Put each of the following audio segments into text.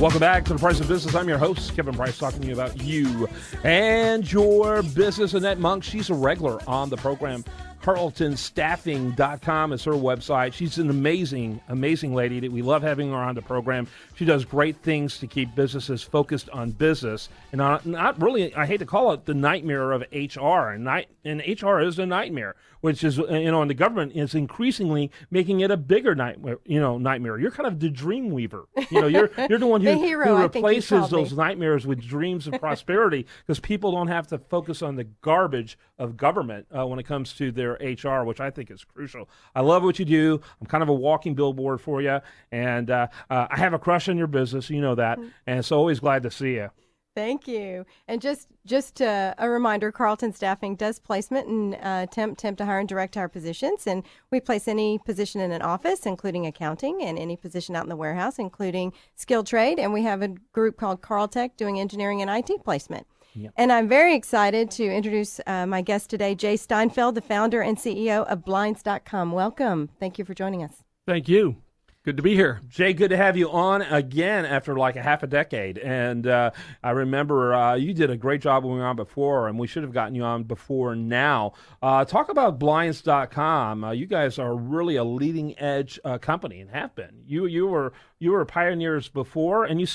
Welcome back to The Price of Business. I'm your host, Kevin Price, talking to you about you and your business. Annette Monk, she's a regular on the program. CarltonStaffing.com is her website. She's an amazing, amazing lady that we love having her on the program. She does great things to keep businesses focused on business and not really, I hate to call it the nightmare of HR. And HR is a nightmare, which is, and the government is increasingly making it a bigger nightmare. You're kind of the dream weaver. You're the one who replaces those nightmares with dreams of prosperity, because people don't have to focus on the garbage of government when it comes to their HR, which I think is crucial. I love what you do. I'm kind of a walking billboard for you, and I have a crush on your business. You know that, and so always glad to see you. Thank you. And just a reminder, Carlton Staffing does placement and temp to hire and direct hire positions, and we place any position in an office, including accounting, and any position out in the warehouse, including skilled trade. And we have a group called KTEK doing engineering and IT placement. Yep. And I'm very excited to introduce my guest today, Jay Steinfield, the founder and CEO of Blinds.com. Welcome. Thank you for joining us. Thank you. Good to be here. Jay, good to have you on again after like a half a decade. And I remember you did a great job when we were on before, and we should have gotten you on before now. Talk about Blinds.com. You guys are really a leading edge company and have been. You were pioneers before, and you're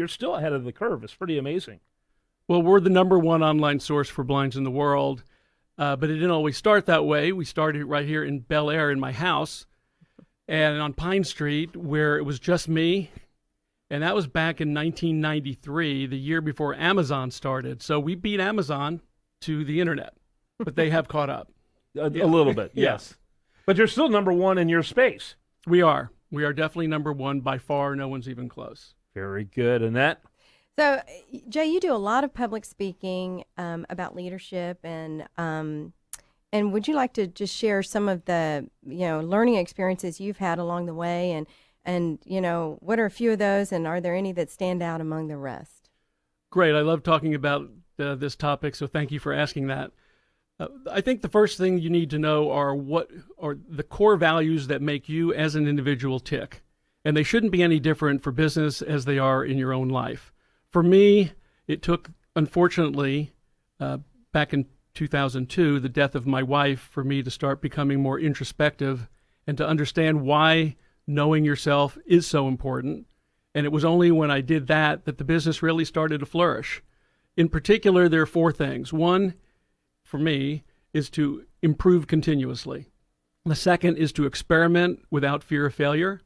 still ahead of the curve. It's pretty amazing. Well, we're the number one online source for blinds in the world, but it didn't always start that way. We started right here in Bel Air in my house and on Pine Street, where it was just me, and that was back in 1993, the year before Amazon started. So we beat Amazon to the internet, but they have caught up. A little bit, yes. But you're still number one in your space. We are. We are definitely number one by far. No one's even close. Very good. Annette? So, Jay, you do a lot of public speaking about leadership, and would you like to just share some of the learning experiences you've had along the way, and what are a few of those, and are there any that stand out among the rest? Great, I love talking about this topic, so thank you for asking that. I think the first thing you need to know are what are the core values that make you as an individual tick, and they shouldn't be any different for business as they are in your own life. For me, it took, unfortunately, back in 2002, the death of my wife, for me to start becoming more introspective and to understand why knowing yourself is so important. And it was only when I did that that the business really started to flourish. In particular, there are four things. One, for me, is to improve continuously. The second is to experiment without fear of failure.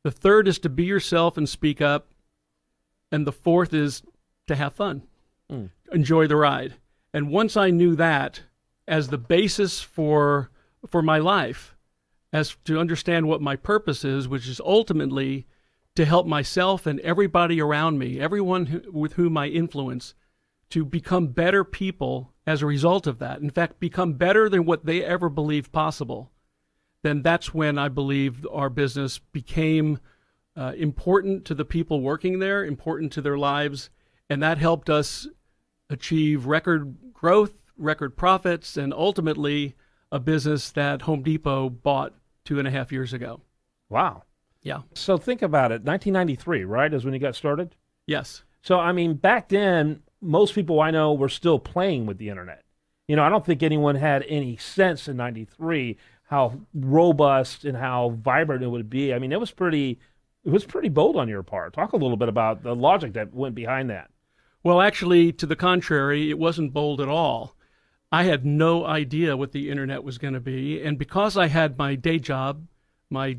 The third is to be yourself and speak up. And the fourth is to have fun, enjoy the ride. And once I knew that as the basis for my life, as to understand what my purpose is, which is ultimately to help myself and everybody around me, everyone with whom I influence, to become better people as a result of that. In fact, become better than what they ever believed possible. Then that's when I believe our business became important to the people working there, important to their lives, and that helped us achieve record growth, record profits, and ultimately a business that Home Depot bought 2.5 years ago. Wow. Yeah. So think about it. 1993, right, is when you got started? Yes. So, I mean, back then, most people I know were still playing with the internet. I don't think anyone had any sense in 93 how robust and how vibrant it would be. I mean, it was pretty bold on your part. Talk a little bit about the logic that went behind that. Well, actually, to the contrary, it wasn't bold at all. I had no idea what the internet was going to be. And because I had my day job, my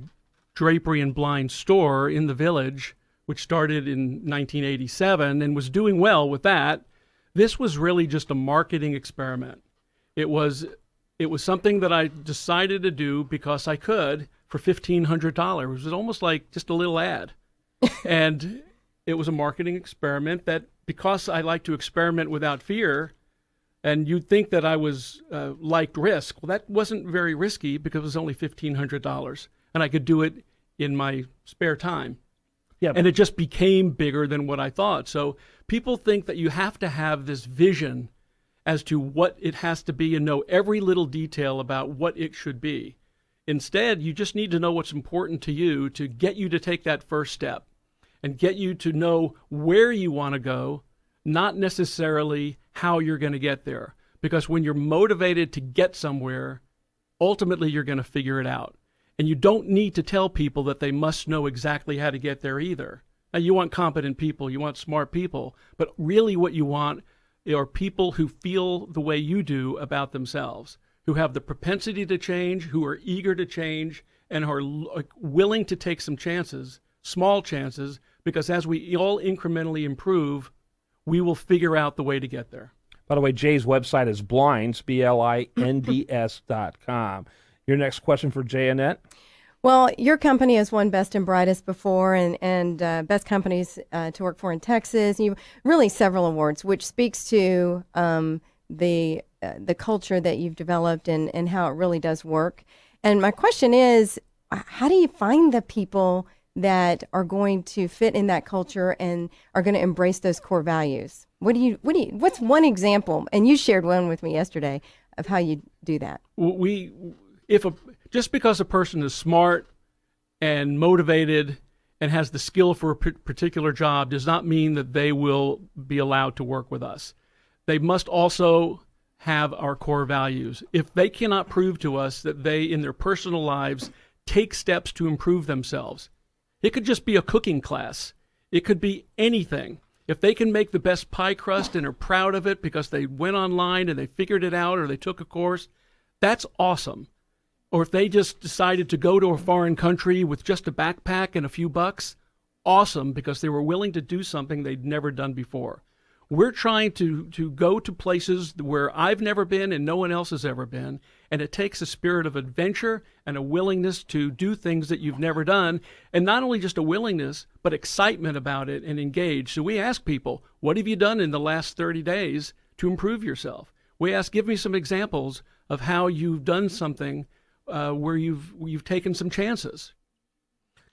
drapery and blind store in the village, which started in 1987 and was doing well with that, this was really just a marketing experiment. It was something that I decided to do because I could for $1,500. It was almost like just a little ad. And it was a marketing experiment that, because I like to experiment without fear, and you'd think that I was liked risk. Well, that wasn't very risky because it was only $1,500, and I could do it in my spare time. Yeah. And it just became bigger than what I thought. So people think that you have to have this vision as to what it has to be and know every little detail about what it should be. Instead, you just need to know what's important to you to get you to take that first step. and get you to know where you want to go, not necessarily how you're going to get there. Because when you're motivated to get somewhere, ultimately you're going to figure it out. And you don't need to tell people that they must know exactly how to get there either. Now, you want competent people, you want smart people, but really what you want are people who feel the way you do about themselves, who have the propensity to change, who are eager to change, and are willing to take some chances, small chances, because as we all incrementally improve, we will figure out the way to get there. By the way, Jay's website is blinds, BLINDS.com. Your next question for Jay, Annette? Well, your company has won Best and Brightest before and Best Companies to Work For in Texas. You really several awards, which speaks to the culture that you've developed and how it really does work. And my question is, how do you find the people that are going to fit in that culture and are going to embrace those core values? What's one example? And you shared one with me yesterday of how you do that. Just because a person is smart and motivated and has the skill for a particular job does not mean that they will be allowed to work with us. They must also have our core values. If they cannot prove to us that they, in their personal lives, take steps to improve themselves, it could just be a cooking class. It could be anything. If they can make the best pie crust and are proud of it because they went online and they figured it out or they took a course, that's awesome. Or if they just decided to go to a foreign country with just a backpack and a few bucks, awesome, because they were willing to do something they'd never done before. We're trying to go to places where I've never been and no one else has ever been, and it takes a spirit of adventure and a willingness to do things that you've never done, and not only just a willingness, but excitement about it and engage. So we ask people, what have you done in the last 30 days to improve yourself? We ask, give me some examples of how you've done something where you've taken some chances.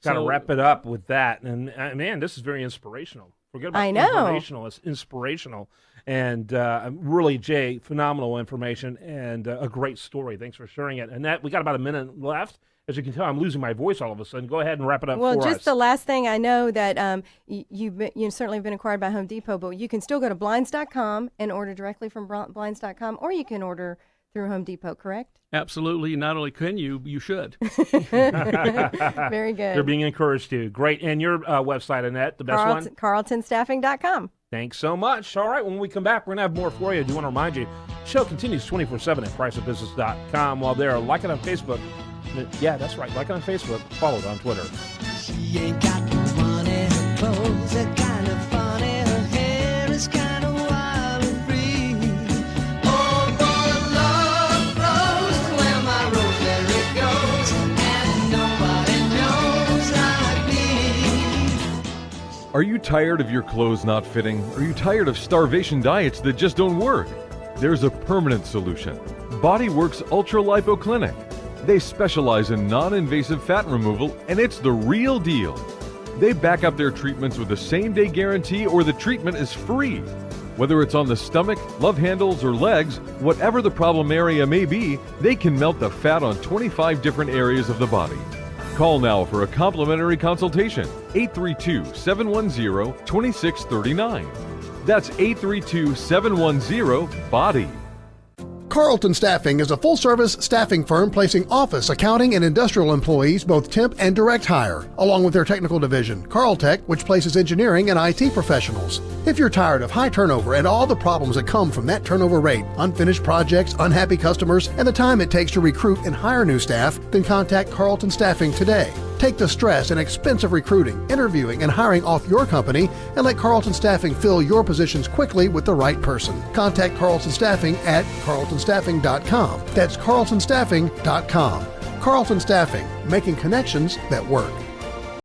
Got to wrap it up with that. And man, this is very inspirational. Forget about informational. It's inspirational. And really, Jay, phenomenal information and a great story. Thanks for sharing it. Annette, we got about a minute left. As you can tell, I'm losing my voice all of a sudden. Go ahead and wrap it up for us. Well, just the last thing, I know that you've certainly been acquired by Home Depot, but you can still go to blinds.com and order directly from blinds.com, or you can order through Home Depot, correct? Absolutely. Not only can you should. Very good. You're being encouraged to. Great. And your website, Annette, the best one? CarltonStaffing.com. Thanks so much. All right, when we come back, we're going to have more for you. I do want to remind you, the show continues 24/7 at priceofbusiness.com. While there, like it on Facebook. Yeah, that's right. Like it on Facebook. Follow it on Twitter. She ain't got no money. Her clothes are kind of funny. Her hair is kind of wild and free. Oh, boy, love flows where my rosemary goes, and nobody knows like me. Are you tired of your clothes not fitting? Are you tired of starvation diets that just don't work? There's a permanent solution. BodyWorks Ultra Lipo Clinic. They specialize in non-invasive fat removal, and it's the real deal. They back up their treatments with a same-day guarantee, or the treatment is free. Whether it's on the stomach, love handles, or legs, whatever the problem area may be, they can melt the fat on 25 different areas of the body. Call now for a complimentary consultation, 832-710-2639. That's 832-710-BODY. Carlton Staffing is a full-service staffing firm placing office, accounting, and industrial employees, both temp and direct hire, along with their technical division, KTEK, which places engineering and IT professionals. If you're tired of high turnover and all the problems that come from that turnover rate, unfinished projects, unhappy customers, and the time it takes to recruit and hire new staff, then contact Carlton Staffing today. Take the stress and expense of recruiting, interviewing, and hiring off your company and let Carlton Staffing fill your positions quickly with the right person. Contact Carlton Staffing at carltonstaffing.com. That's carltonstaffing.com. Carlton Staffing, making connections that work.